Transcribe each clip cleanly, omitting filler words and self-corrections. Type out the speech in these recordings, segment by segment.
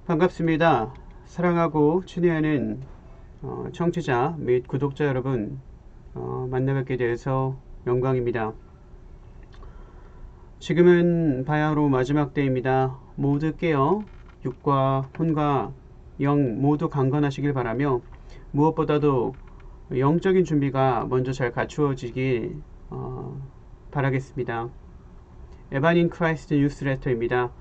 반갑습니다. 사랑하고 친애하는 청취자 및 구독자 여러분, 만나 뵙게 돼서 영광입니다. 지금은 바야흐로 마지막 때입니다. 모두 깨어 육과 혼과 영 모두 강건하시길 바라며, 무엇보다도 영적인 준비가 먼저 잘 갖추어지길 바라겠습니다. 에반 인 크라이스트 뉴스레터입니다.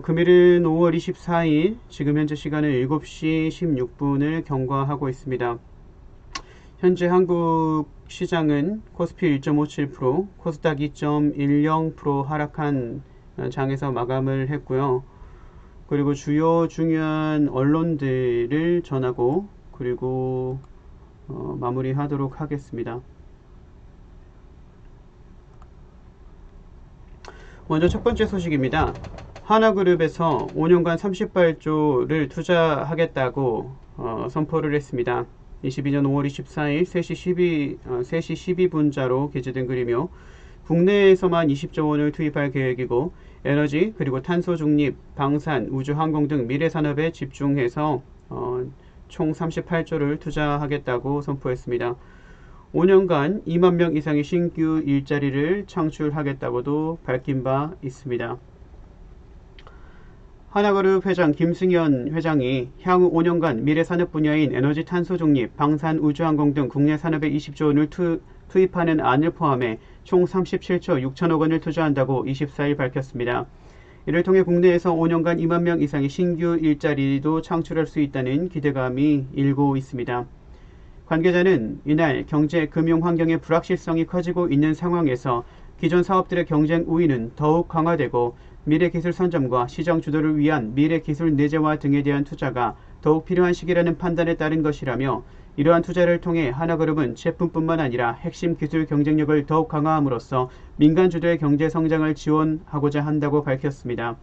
금일은 5월 24일, 지금 현재 시간은 7시 16분을 경과하고 있습니다. 현재 한국 시장은 코스피 1.57%, 코스닥 2.10% 하락한 장에서 마감을 했고요. 그리고 주요 중요한 언론들을 전하고 그리고 마무리하도록 하겠습니다. 먼저 첫 번째 소식입니다. 하나그룹에서 5년간 38조를 투자하겠다고 선포를 했습니다. 22년 5월 24일 3시 12분자로 게재된 글이며, 국내에서만 20조 원을 투입할 계획이고, 에너지 그리고 탄소 중립, 방산, 우주 항공 등 미래 산업에 집중해서 총 38조를 투자하겠다고 선포했습니다. 5년간 2만 명 이상의 신규 일자리를 창출하겠다고도 밝힌 바 있습니다. 하나그룹 회장 김승현 회장이 향후 5년간 미래 산업 분야인 에너지 탄소 중립, 방산, 우주항공 등 국내 산업에 20조 원을 투입하는 안을 포함해 총 37조 6천억 원을 투자한다고 24일 밝혔습니다. 이를 통해 국내에서 5년간 2만 명 이상의 신규 일자리도 창출할 수 있다는 기대감이 일고 있습니다. 관계자는 이날 경제, 금융 환경의 불확실성이 커지고 있는 상황에서 기존 사업들의 경쟁 우위는 더욱 강화되고, 미래 기술 선점과 시장 주도를 위한 미래 기술 내재화 등에 대한 투자가 더욱 필요한 시기라는 판단에 따른 것이라며, 이러한 투자를 통해 하나그룹은 제품뿐만 아니라 핵심 기술 경쟁력을 더욱 강화함으로써 민간 주도의 경제 성장을 지원하고자 한다고 밝혔습니다.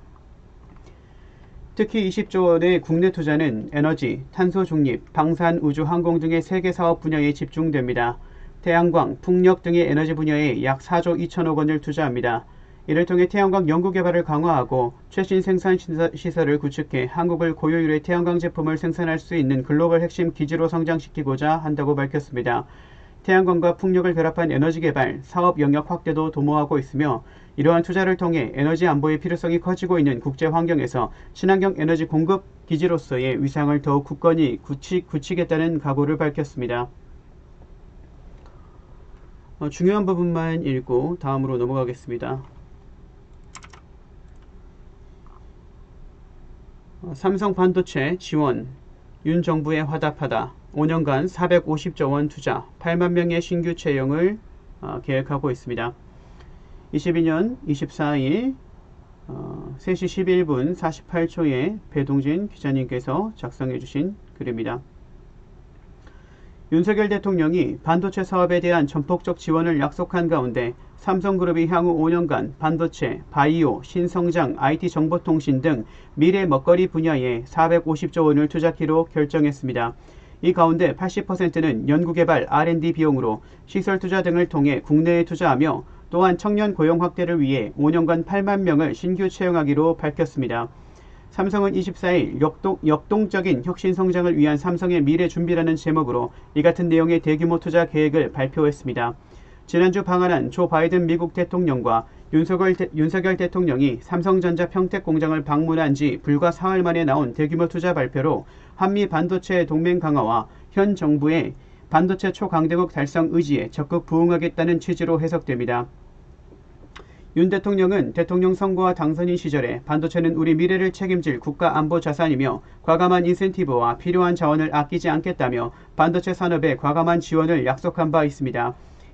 특히 20조 원의 국내 투자는 에너지, 탄소 중립, 방산, 우주, 항공 등의 3개 사업 분야에 집중됩니다. 태양광, 풍력 등의 에너지 분야에 약 4조 2천억 원을 투자합니다. 이를 통해 태양광 연구개발을 강화하고 최신 생산 시설을 구축해 한국을 고효율의 태양광 제품을 생산할 수 있는 글로벌 핵심 기지로 성장시키고자 한다고 밝혔습니다. 태양광과 풍력을 결합한 에너지 개발, 사업 영역 확대도 도모하고 있으며, 이러한 투자를 통해 에너지 안보의 필요성이 커지고 있는 국제 환경에서 친환경 에너지 공급 기지로서의 위상을 더욱 굳건히 굳히겠다는 각오를 밝혔습니다. 중요한 부분만 읽고 다음으로 넘어가겠습니다. 삼성 반도체 지원, 윤 정부에 화답하다. 5년간 450조 원 투자, 8만 명의 신규 채용을 계획하고 있습니다. 22년 24일 3시 11분 48초에 배동진 기자님께서 작성해 주신 글입니다. 윤석열 대통령이 반도체 사업에 대한 전폭적 지원을 약속한 가운데, 삼성그룹이 향후 5년간 반도체, 바이오, 신성장, IT 정보통신 등 미래 먹거리 분야에 450조 원을 투자키로 결정했습니다. 이 가운데 80%는 연구개발 R&D 비용으로 시설 투자 등을 통해 국내에 투자하며, 또한 청년 고용 확대를 위해 5년간 8만 명을 신규 채용하기로 밝혔습니다. 삼성은 24일 역동적인 혁신 성장을 위한 삼성의 미래 준비라는 제목으로 이 같은 내용의 대규모 투자 계획을 발표했습니다. 지난주 방한한 조 바이든 미국 대통령과 윤석열 대통령이 삼성전자 평택 공장을 방문한 지 불과 사흘 만에 나온 대규모 투자 발표로 한미 반도체 동맹 강화와 현 정부의 반도체 초강대국 달성 의지에 적극 부응하겠다는 취지로 해석됩니다. 윤 대통령은 대통령 선거와 당선인 시절에 반도체는 우리 미래를 책임질 국가 안보 자산이며 과감한 인센티브와 필요한 자원을 아끼지 않겠다며 반도체 산업에 과감한 지원을 약속한 바 있습니다.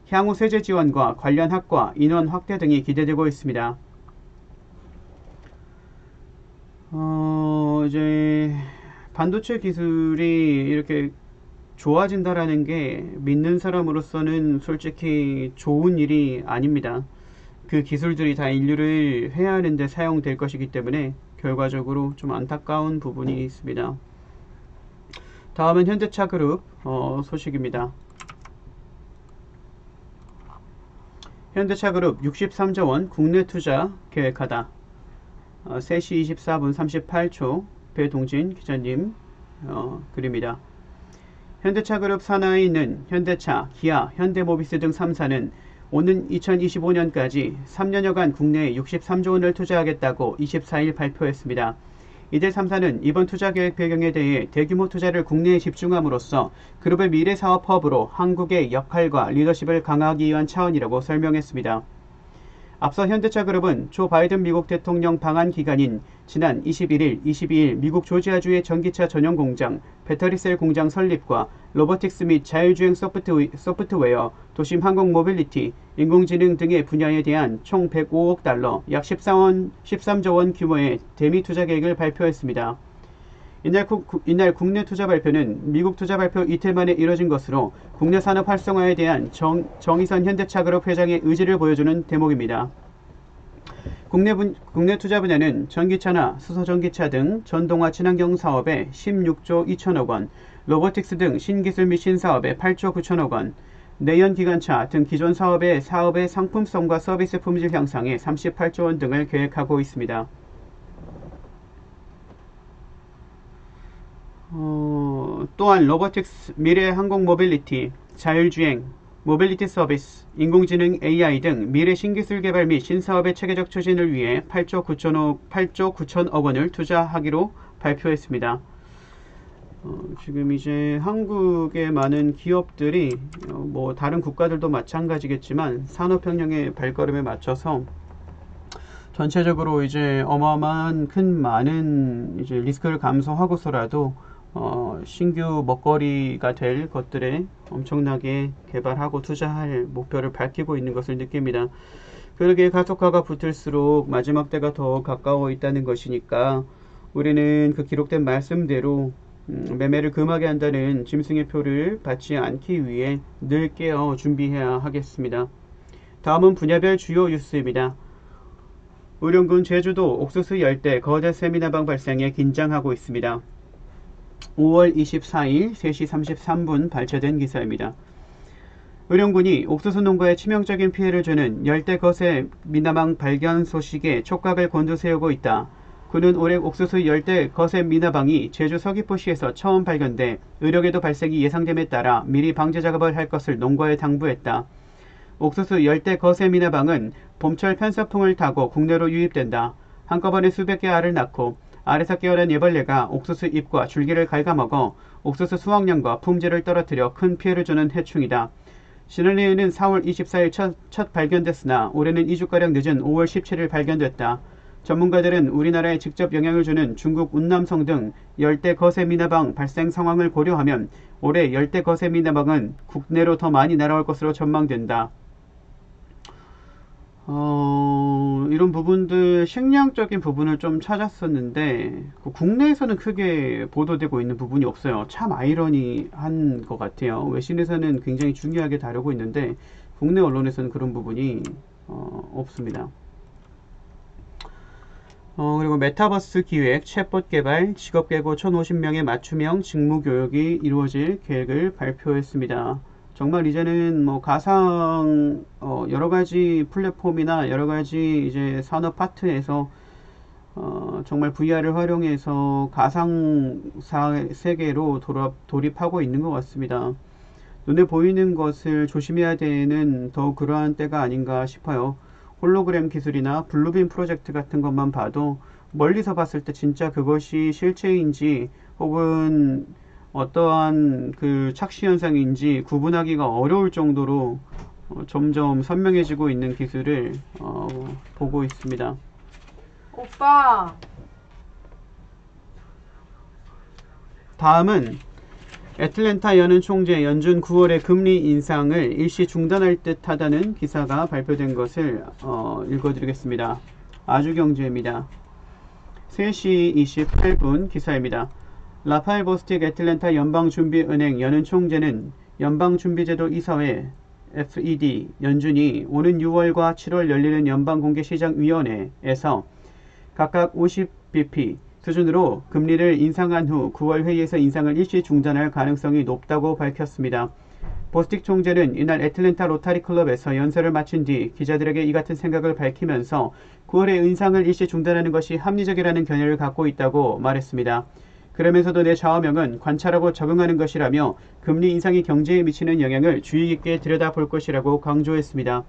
향후 세제 지원과 관련 학과, 인원 확대 등이 기대되고 있습니다. 이제 반도체 기술이 이렇게 좋아진다라는 게 믿는 사람으로서는 솔직히 좋은 일이 아닙니다. 그 기술들이 다 인류를 회하는 데 사용될 것이기 때문에 결과적으로 좀 안타까운 부분이 있습니다. 다음은 현대차그룹 소식입니다. 현대차그룹 63조 원 국내 투자 계획하다. 3시 24분 38초 배동진 기자님 글입니다. 현대차그룹 산하에 있는 현대차, 기아, 현대모비스 등 3사는 오는 2025년까지 3년여간 국내에 63조 원을 투자하겠다고 24일 발표했습니다. 이들 3사는 이번 투자 계획 배경에 대해 대규모 투자를 국내에 집중함으로써 그룹의 미래 사업 허브로 한국의 역할과 리더십을 강화하기 위한 차원이라고 설명했습니다. 앞서 현대차그룹은 조 바이든 미국 대통령 방한 기간인 지난 21일, 22일 미국 조지아주의 전기차 전용 공장, 배터리셀 공장 설립과 로보틱스 및 자율주행 소프트웨어, 도심 항공 모빌리티, 인공지능 등의 분야에 대한 총 105억 달러, 약 13조 원 규모의 대미 투자 계획을 발표했습니다. 이날 국내 투자 발표는 미국 투자 발표 이틀 만에 이뤄진 것으로 국내 산업 활성화에 대한 정의선 현대차그룹 회장의 의지를 보여주는 대목입니다. 국내 투자 분야는 전기차나 수소전기차 등 전동화 친환경 사업에 16조 2천억 원, 로보틱스 등 신기술 및 신사업에 8조 9천억 원, 내연기관차 등 기존 사업의 상품성과 서비스 품질 향상에 38조 원 등을 계획하고 있습니다. 또한 로보틱스, 미래 항공 모빌리티, 자율주행, 모빌리티 서비스, 인공지능 AI 등 미래 신기술 개발 및 신사업의 체계적 추진을 위해 8조 9천억 원을 투자하기로 발표했습니다. 지금 이제 한국의 많은 기업들이 뭐 다른 국가들도 마찬가지겠지만 산업혁명의 발걸음에 맞춰서 전체적으로 이제 어마어마한 많은 이제 리스크를 감소하고서라도 신규 먹거리가 될 것들에 엄청나게 개발하고 투자할 목표를 밝히고 있는 것을 느낍니다. 그러게 가속화가 붙을수록 마지막 때가 더 가까워 있다는 것이니까 우리는 그 기록된 말씀대로 매매를 금하게 한다는 짐승의 표를 받지 않기 위해 늘 깨어 준비해야 하겠습니다. 다음은 분야별 주요 뉴스입니다. 의령군 제주도 옥수수 열대 거대 세미나방 발생에 긴장하고 있습니다. 5월 24일 3시 33분 발췌된 기사입니다. 의령군이 옥수수 농가에 치명적인 피해를 주는 열대 거세 미나방 발견 소식에 촉각을 곤두세우고 있다. 군은 올해 옥수수 열대 거세 미나방이 제주 서귀포시에서 처음 발견돼 의령에도 발생이 예상됨에 따라 미리 방제 작업을 할 것을 농가에 당부했다. 옥수수 열대 거세 미나방은 봄철 편서풍을 타고 국내로 유입된다. 한꺼번에 수백 개 알을 낳고 알에서 깨어난 애벌레가 옥수수 잎과 줄기를 갉아먹어 옥수수 수확량과 품질을 떨어뜨려 큰 피해를 주는 해충이다. 지난해에는 4월 24일 첫 발견됐으나 올해는 2주가량 늦은 5월 17일 발견됐다. 전문가들은 우리나라에 직접 영향을 주는 중국 운남성 등 열대 거세 미나방 발생 상황을 고려하면 올해 열대 거세 미나방은 국내로 더 많이 날아올 것으로 전망된다. 이런 부분들 식량적인 부분을 좀 찾았었는데 국내에서는 크게 보도되고 있는 부분이 없어요. 참 아이러니한 것 같아요. 외신에서는 굉장히 중요하게 다루고 있는데 국내 언론에서는 그런 부분이 없습니다. 그리고 메타버스 기획, 챗봇 개발, 직업계고 1050명의 맞춤형 직무교육이 이루어질 계획을 발표했습니다. 정말 이제는 뭐 가상 여러가지 플랫폼이나 여러가지 이제 산업 파트에서 정말 VR을 활용해서 가상 세계로 돌입하고 있는 것 같습니다. 눈에 보이는 것을 조심해야 되는 더 그러한 때가 아닌가 싶어요. 홀로그램 기술이나 블루빔 프로젝트 같은 것만 봐도 멀리서 봤을 때 진짜 그것이 실체인지 혹은 어떠한 그 착시 현상인지 구분하기가 어려울 정도로 점점 선명해지고 있는 기술을 보고 있습니다. 오빠. 다음은 애틀랜타 연은 총재 연준 9월의 금리 인상을 일시 중단할 듯 하다는 기사가 발표된 것을 읽어드리겠습니다. 아주경제입니다. 3시 28분 기사입니다. 라파엘 보스틱 애틀랜타 연방준비은행 연은 총재는 연방준비제도 이사회 FED 연준이 오는 6월과 7월 열리는 연방공개시장위원회에서 각각 50bp 수준으로 금리를 인상한 후 9월 회의에서 인상을 일시 중단할 가능성이 높다고 밝혔습니다. 보스틱 총재는 이날 애틀랜타 로타리 클럽에서 연설을 마친 뒤 기자들에게 이 같은 생각을 밝히면서 9월에 인상을 일시 중단하는 것이 합리적이라는 견해를 갖고 있다고 말했습니다. 그러면서도 내 좌우명은 관찰하고 적응하는 것이라며 금리 인상이 경제에 미치는 영향을 주의 깊게 들여다볼 것이라고 강조했습니다.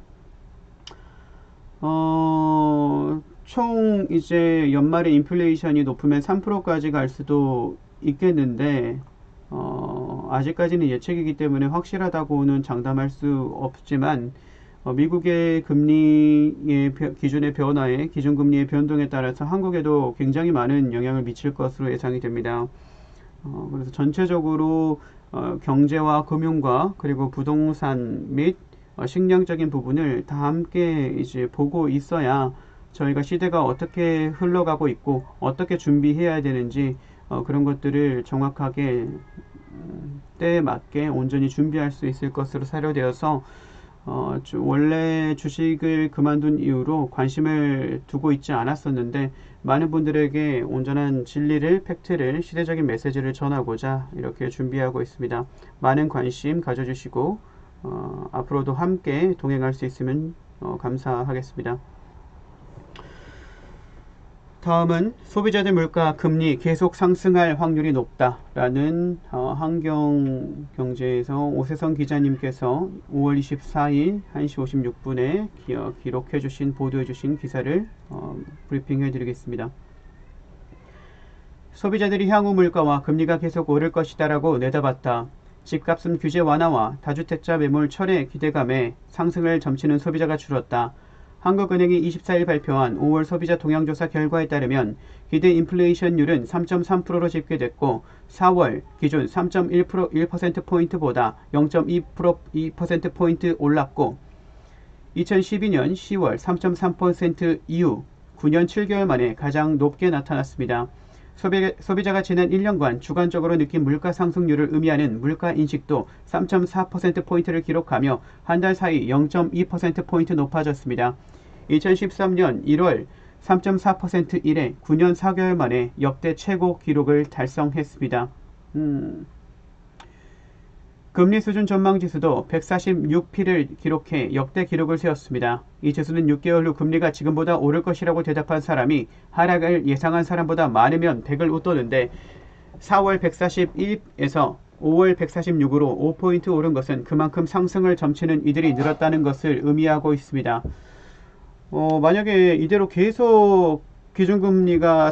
총 이제 연말에 인플레이션이 높으면 3%까지 갈 수도 있겠는데 아직까지는 예측이기 때문에 확실하다고는 장담할 수 없지만 미국의 금리의 기준의 변화에 기준금리의 변동에 따라서 한국에도 굉장히 많은 영향을 미칠 것으로 예상이 됩니다. 그래서 전체적으로 경제와 금융과 그리고 부동산 및 식량적인 부분을 다 함께 이제 보고 있어야 저희가 시대가 어떻게 흘러가고 있고 어떻게 준비해야 되는지 그런 것들을 정확하게 때에 맞게 온전히 준비할 수 있을 것으로 사료되어서 원래 주식을 그만둔 이후로 관심을 두고 있지 않았었는데 많은 분들에게 온전한 진리를, 팩트를, 시대적인 메시지를 전하고자 이렇게 준비하고 있습니다. 많은 관심 가져주시고 앞으로도 함께 동행할 수 있으면 감사하겠습니다. 다음은 소비자들 물가 금리 계속 상승할 확률이 높다라는 환경경제에서 오세성 기자님께서 5월 24일 1시 56분에 기록해 주신 보도해 주신 기사를 브리핑해 드리겠습니다. 소비자들이 향후 물가와 금리가 계속 오를 것이다 라고 내다봤다. 집값은 규제 완화와 다주택자 매물 철회 기대감에 상승을 점치는 소비자가 줄었다. 한국은행이 24일 발표한 5월 소비자 동향조사 결과에 따르면 기대 인플레이션율은 3.3%로 집계됐고 4월 기준 3.1%포인트보다 0.2%포인트 올랐고 2012년 10월 3.3% 이후 9년 7개월 만에 가장 높게 나타났습니다. 소비자가 지난 1년간 주관적으로 느낀 물가 상승률을 의미하는 물가 인식도 3.4%포인트를 기록하며 한 달 사이 0.2%포인트 높아졌습니다. 2013년 1월 3.4% 이래 9년 4개월 만에 역대 최고 기록을 달성했습니다. 금리 수준 전망 지수도 146p를 기록해 역대 기록을 세웠습니다. 이 지수는 6개월 후 금리가 지금보다 오를 것이라고 대답한 사람이 하락을 예상한 사람보다 많으면 100을 웃도는데 4월 141에서 5월 146으로 5포인트 오른 것은 그만큼 상승을 점치는 이들이 늘었다는 것을 의미하고 있습니다. 만약에 이대로 계속 기준금리가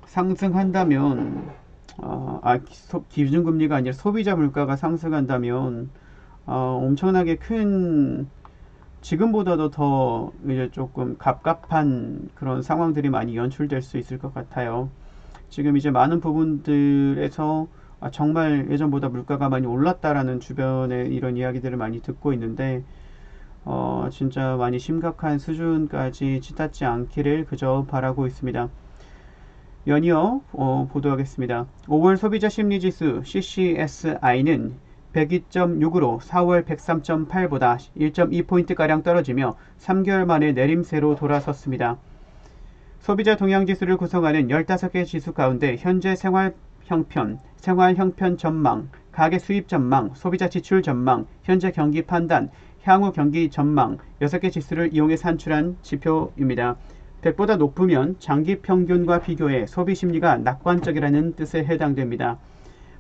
상승한다면 기준금리가 아니라 소비자 물가가 상승한다면 엄청나게 큰 지금보다도 더 이제 조금 갑갑한 그런 상황들이 많이 연출될 수 있을 것 같아요. 지금 이제 많은 부분들에서 정말 예전보다 물가가 많이 올랐다라는 주변에 이런 이야기들을 많이 듣고 있는데 진짜 많이 심각한 수준까지 치닫지 않기를 그저 바라고 있습니다. 연이어 보도하겠습니다. 5월 소비자 심리지수 CCSI는 102.6으로 4월 103.8보다 1.2포인트가량 떨어지며 3개월 만에 내림세로 돌아섰습니다. 소비자 동향지수를 구성하는 15개 지수 가운데 현재 생활 형편 전망, 가계 수입 전망, 소비자 지출 전망, 현재 경기 판단, 향후 경기 전망 6개 지수를 이용해 산출한 지표입니다. 100보다 높으면 장기 평균과 비교해 소비 심리가 낙관적이라는 뜻에 해당됩니다.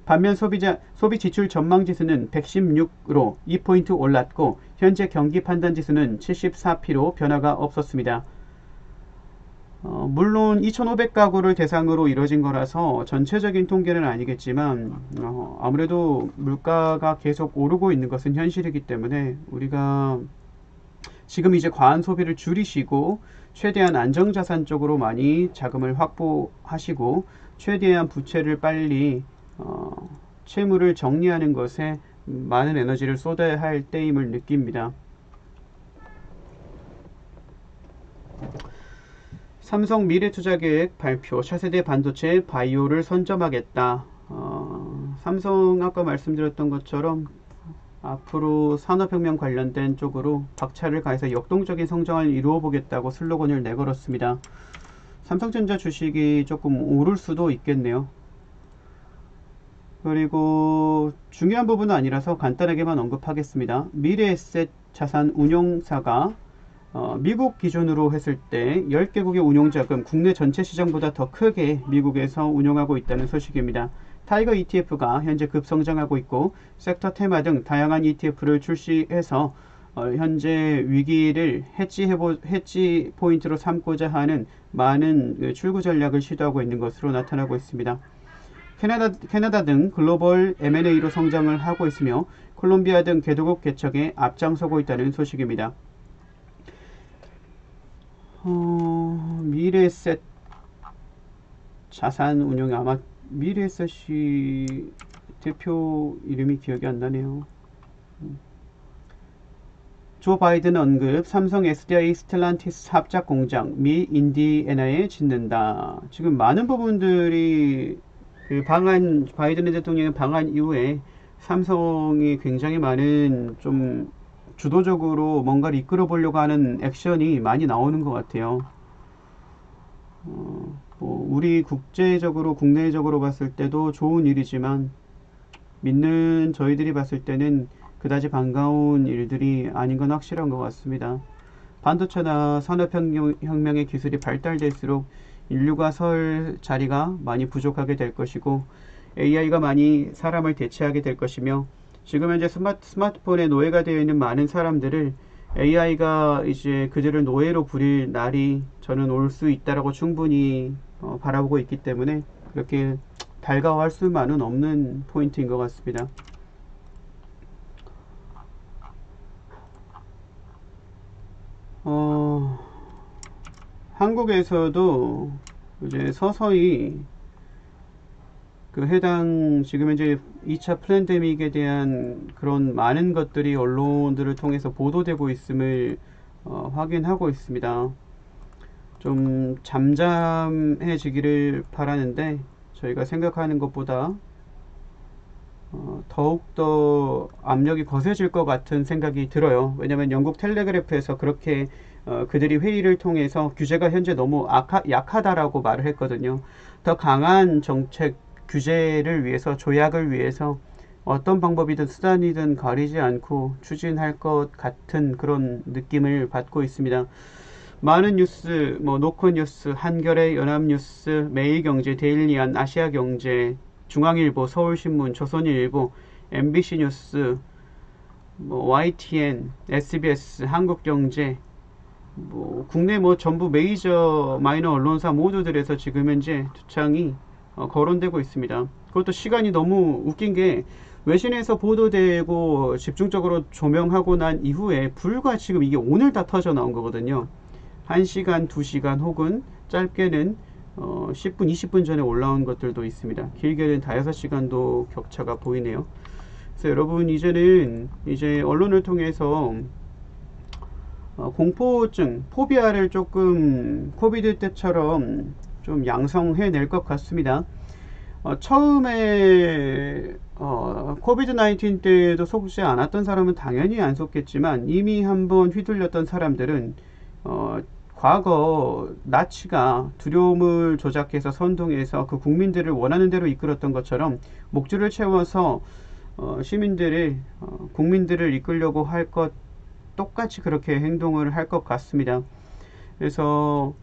반면 소비 지출 전망 지수는 116으로 2포인트 올랐고 현재 경기 판단 지수는 74p로 변화가 없었습니다. 물론 2,500가구를 대상으로 이뤄진 거라서 전체적인 통계는 아니겠지만 아무래도 물가가 계속 오르고 있는 것은 현실이기 때문에 우리가 지금 이제 과한 소비를 줄이시고 최대한 안정자산 쪽으로 많이 자금을 확보하시고 최대한 부채를 빨리 채무를 정리하는 것에 많은 에너지를 쏟아야 할 때임을 느낍니다. 삼성 미래투자계획 발표, 차세대 반도체 바이오를 선점하겠다. 삼성 아까 말씀드렸던 것처럼 앞으로 산업혁명 관련된 쪽으로 박차를 가해서 역동적인 성장을 이루어 보겠다고 슬로건을 내걸었습니다. 삼성전자 주식이 조금 오를 수도 있겠네요. 그리고 중요한 부분은 아니라서 간단하게만 언급하겠습니다. 미래에셋 자산 운용사가 미국 기준으로 했을 때 10개국의 운용자금 국내 전체 시장보다 더 크게 미국에서 운용하고 있다는 소식입니다. 타이거 ETF가 현재 급성장하고 있고 섹터 테마 등 다양한 ETF를 출시해서 현재 위기를 해지 포인트로 삼고자 하는 많은 출구 전략을 시도하고 있는 것으로 나타나고 있습니다. 캐나다 등 글로벌 M&A로 성장을 하고 있으며 콜롬비아 등 개도국 개척에 앞장서고 있다는 소식입니다. 미래에셋 자산 운용, 아마 미래에셋이 대표 이름이 기억이 안 나네요. 조 바이든 언급, 삼성 SDI 스텔란티스 합작 공장 미 인디애나에 짓는다. 지금 많은 부분들이 그 방한, 바이든 대통령의 방한 이후에 삼성이 굉장히 많은 좀 주도적으로 뭔가를 이끌어 보려고 하는 액션이 많이 나오는 것 같아요. 우리 국제적으로, 국내적으로 봤을 때도 좋은 일이지만 믿는 저희들이 봤을 때는 그다지 반가운 일들이 아닌 건 확실한 것 같습니다. 반도체나 산업혁명의 기술이 발달될수록 인류가 설 자리가 많이 부족하게 될 것이고 AI가 많이 사람을 대체하게 될 것이며 지금 현재 스마트폰에 노예가 되어 있는 많은 사람들을 AI가 이제 그들을 노예로 부릴 날이 저는 올 수 있다라고 충분히 바라보고 있기 때문에 그렇게 달가워할 수만은 없는 포인트인 것 같습니다. 한국에서도 이제 서서히 그 해당 지금 현재 2차 플랜데믹에 대한 그런 많은 것들이 언론들을 통해서 보도되고 있음을 확인하고 있습니다. 좀 잠잠해지기를 바라는데 저희가 생각하는 것보다 더욱더 압력이 거세질 것 같은 생각이 들어요. 왜냐하면 영국 텔레그래프에서 그렇게 그들이 회의를 통해서 규제가 현재 너무 약하다라고 말을 했거든요. 더 강한 정책 규제를 위해서, 조약을 위해서 어떤 방법이든 수단이든 가리지 않고 추진할 것 같은 그런 느낌을 받고 있습니다. 많은 뉴스, 노컷뉴스, 한겨레, 연합뉴스, 매일경제, 데일리안, 아시아경제, 중앙일보, 서울신문, 조선일보, MBC 뉴스, YTN, SBS, 한국경제, 국내 전부 메이저 마이너 언론사 모두들에서 지금 현재 두창이 거론되고 있습니다. 그것도 시간이 너무 웃긴 게 외신에서 보도되고 집중적으로 조명하고 난 이후에 불과 지금 이게 오늘 다 터져 나온 거거든요. 1시간, 2시간 혹은 짧게는 10분, 20분 전에 올라온 것들도 있습니다. 길게는 5-6시간도 격차가 보이네요. 그래서 여러분 이제는 이제 언론을 통해서 공포증, 포비아를 조금 코비드 때처럼 좀 양성해낼 것 같습니다. 처음에 코비드-19 때도 속지 않았던 사람은 당연히 안 속겠지만 이미 한번 휘둘렸던 사람들은 과거 나치가 두려움을 조작해서 선동해서 그 국민들을 원하는 대로 이끌었던 것처럼 목줄을 채워서 시민들을 국민들을 이끌려고 할 것 똑같이 그렇게 행동을 할 것 같습니다. 그래서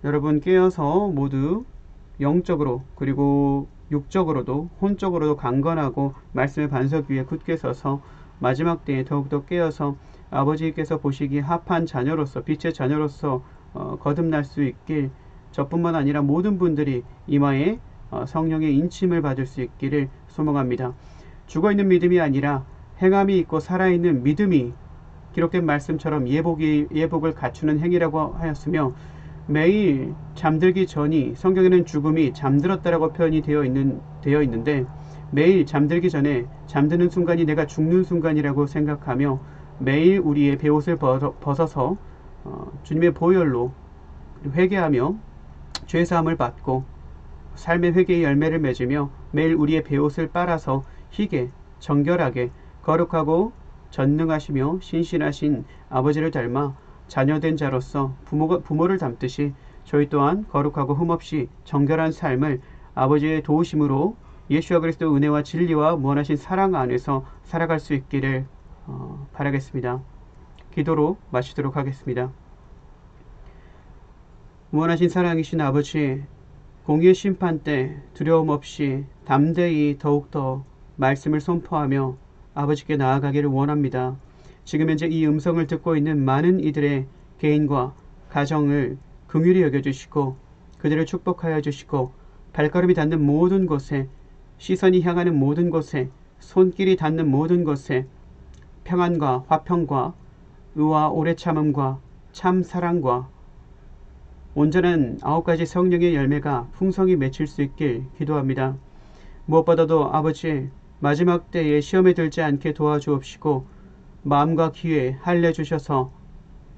여러분 깨어서 모두 영적으로 그리고 육적으로도 혼적으로도 강건하고 말씀의 반석 위에 굳게 서서 마지막 때에 더욱더 깨어서 아버지께서 보시기에 합한 자녀로서 빛의 자녀로서 거듭날 수 있길 저뿐만 아니라 모든 분들이 이마에 성령의 인침을 받을 수 있기를 소망합니다. 죽어있는 믿음이 아니라 행함이 있고 살아있는 믿음이 기록된 말씀처럼 예복을 갖추는 행위라고 하였으며 매일 잠들기 전이 성경에는 죽음이 잠들었다라고 표현이 되어 있는데 매일 잠들기 전에 잠드는 순간이 내가 죽는 순간이라고 생각하며 매일 우리의 베옷을 벗어서 주님의 보혈로 회개하며 죄사함을 받고 삶의 회개의 열매를 맺으며 매일 우리의 베옷을 빨아서 희게 정결하게 거룩하고 전능하시며 신실하신 아버지를 닮아 자녀된 자로서 부모를 닮듯이 저희 또한 거룩하고 흠없이 정결한 삶을 아버지의 도우심으로 예수와 그리스도 은혜와 진리와 무한하신 사랑 안에서 살아갈 수 있기를 바라겠습니다. 기도로 마치도록 하겠습니다. 무한하신 사랑이신 아버지, 공의의 심판 때 두려움 없이 담대히 더욱더 말씀을 선포하며 아버지께 나아가기를 원합니다. 지금 현재 이 음성을 듣고 있는 많은 이들의 개인과 가정을 긍휼히 여겨주시고 그들을 축복하여 주시고 발걸음이 닿는 모든 곳에, 시선이 향하는 모든 곳에, 손길이 닿는 모든 곳에 평안과 화평과 의와 오래 참음과 참 사랑과 온전한 9가지 성령의 열매가 풍성히 맺힐 수 있길 기도합니다. 무엇보다도 아버지, 마지막 때에 시험에 들지 않게 도와주옵시고 마음과 귀에 할례 주셔서,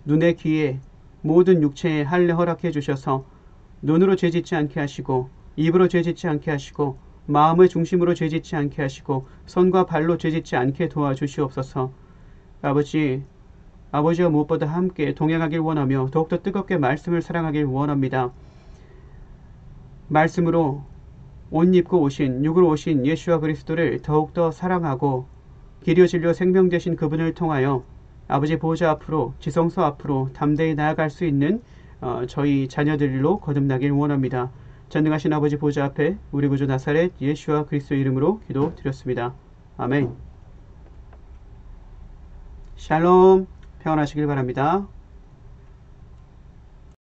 눈의 귀에 모든 육체에 할례 허락해 주셔서 눈으로 죄짓지 않게 하시고, 입으로 죄짓지 않게 하시고, 마음의 중심으로 죄짓지 않게 하시고, 손과 발로 죄짓지 않게 도와주시옵소서. 아버지와 무엇보다 함께 동행하길 원하며 더욱더 뜨겁게 말씀을 사랑하길 원합니다. 말씀으로 옷 입고 오신, 육으로 오신 예수와 그리스도를 더욱더 사랑하고 길이요 진리요 생명 되신 그분을 통하여 아버지 보좌 앞으로, 지성소 앞으로 담대히 나아갈 수 있는 저희 자녀들로 거듭나길 원합니다. 전능하신 아버지 보좌 앞에 우리 구주 나사렛 예수와 그리스도 이름으로 기도드렸습니다. 아멘. 샬롬, 평안하시길 바랍니다.